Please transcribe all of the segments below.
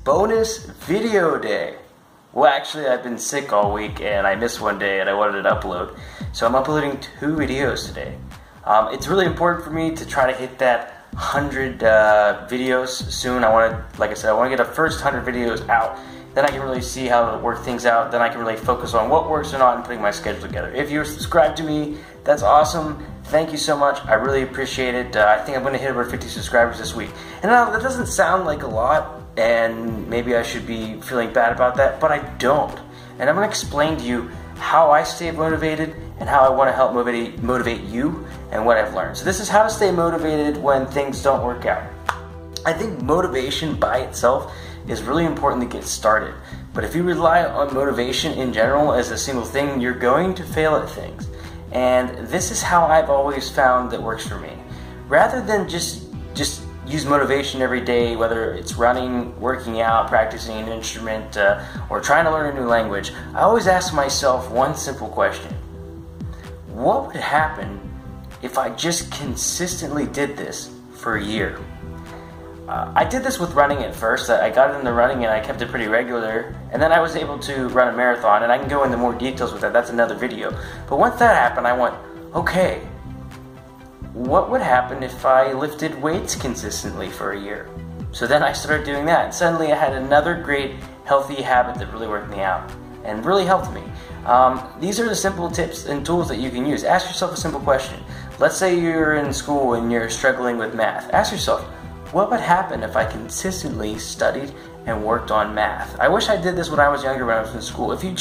bonus video day. Well, actually, I've been sick all week and I missed one day and I wanted to upload. So I'm uploading 2 videos today. It's really important for me to try to hit that 100 videos soon. Like I said, I want to get the first 100 videos out. Then I can really see how to work things out. Then I can really focus on what works or not and putting my schedule together. If you're subscribed to me, that's awesome. Thank you so much. I really appreciate it. I think I'm going to hit over 50 subscribers this week. And now that doesn't sound like a lot, and maybe I should be feeling bad about that, but I don't. And I'm going to explain to you how I stay motivated and how I want to help motivate you and what I've learned. So this is how to stay motivated when things don't work out. I think motivation by itself is really important to get started. But if you rely on motivation in general as a single thing, you're going to fail at things. And this is how I've always found that works for me. Rather than just use motivation every day, whether it's running, working out, practicing an instrument, or trying to learn a new language, I always ask myself one simple question. What would happen if I just consistently did this for a year? I did this with running at first. I got into running and I kept it pretty regular, and then I was able to run a marathon, and I can go into more details with that. That's another video. But once that happened, I went, okay, what would happen if I lifted weights consistently for a year? So then I started doing that, and suddenly I had another great healthy habit that really worked me out and really helped me. These are the simple tips and tools that you can use. Ask yourself a simple question. Let's say you're in school and you're struggling with math. Ask yourself, what would happen if I consistently studied and worked on math? I wish I did this when I was younger, when I was in school. If you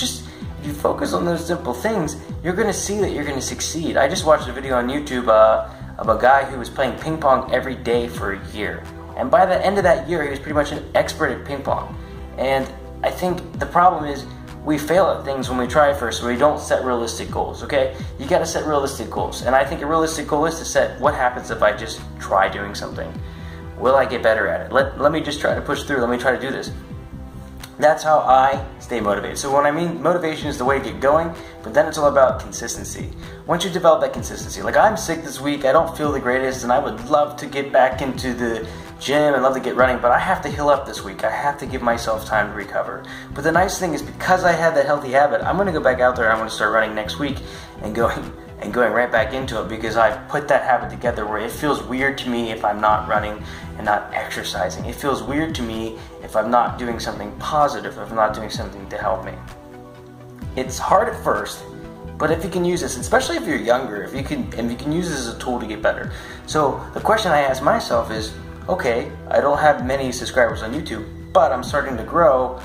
focus on those simple things, you're going to see that you're going to succeed. I just watched a video on YouTube of a guy who was playing ping pong every day for a year. And by the end of that year, he was pretty much an expert at ping pong. And I think the problem is we fail at things when we try first, so we don't set realistic goals, okay? You got to set realistic goals. And I think a realistic goal is to set, what happens if I just try doing something? Will I get better at it? Let me just try to push through. Let me try to do this. That's how I stay motivated. So when I mean motivation is the way to get going, but then it's all about consistency. Once you develop that consistency, like I'm sick this week, I don't feel the greatest, and I would love to get back into the gym and love to get running, but I have to heal up this week. I have to give myself time to recover. But the nice thing is, because I had that healthy habit, I'm going to go back out there and I'm going to start running next week and going right back into it, because I've put that habit together where it feels weird to me if I'm not running and not exercising. It feels weird to me if I'm not doing something positive, if I'm not doing something to help me. It's hard at first, but if you can use this, especially if you're younger, if you can use this as a tool to get better. So the question I ask myself is, okay, I don't have many subscribers on YouTube, but I'm starting to grow.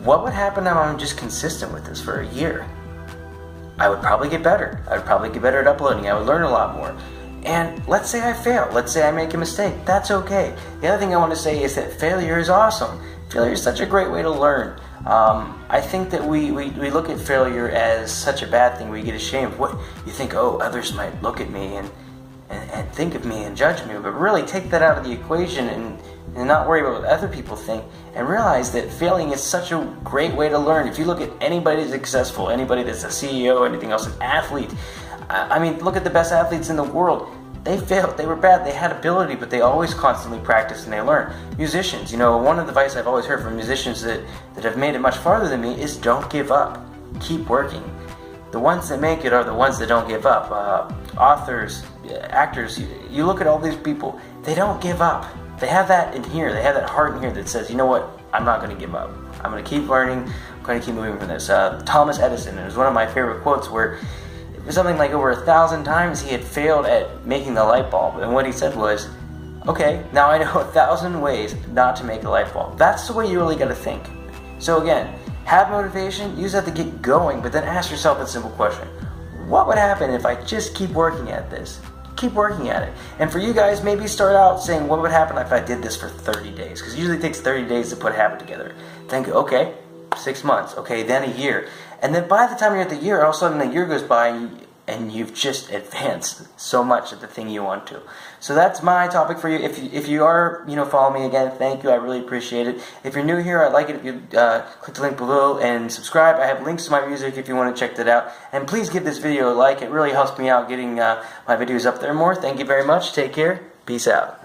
What would happen if I'm just consistent with this for a year? I would probably get better. I would probably get better at uploading. I would learn a lot more. And let's say I fail. Let's say I make a mistake. That's okay. The other thing I want to say is that failure is awesome. Failure is such a great way to learn. I think that we look at failure as such a bad thing. We get ashamed. What you think? Oh, others might look at me and think of me and judge me. But really take that out of the equation and not worry about what other people think, and realize that failing is such a great way to learn. If you look at anybody that's successful, anybody that's a CEO, anything else, an athlete, I mean, look at the best athletes in the world. They failed, they were bad, they had ability, but they always constantly practiced and they learned. Musicians, one of the advice I've always heard from musicians that have made it much farther than me is don't give up. Keep working. The ones that make it are the ones that don't give up. Authors, actors, you look at all these people, they don't give up. They have that in here. They have that heart in here that says, you know what? I'm not going to give up. I'm going to keep learning. I'm going to keep moving from this. Thomas Edison, it was one of my favorite quotes, where it was something like over 1,000 times he had failed at making the light bulb. And what he said was, okay, now I know 1,000 ways not to make a light bulb. That's the way you really got to think. So again, have motivation, use that to get going, but then ask yourself a simple question. What would happen if I just keep working at this? Keep working at it. And for you guys, maybe start out saying, what would happen if I did this for 30 days? Because it usually takes 30 days to put a habit together. Think, okay, 6 months, okay, then a year. And then by the time you're at the year, all of a sudden a year goes by and you've just advanced so much at the thing you want to. So that's my topic for you. If you are, follow me again, thank you. I really appreciate it. If you're new here, I'd like it if you click the link below and subscribe. I have links to my music if you want to check that out. And please give this video a like. It really helps me out getting my videos up there more. Thank you very much. Take care. Peace out.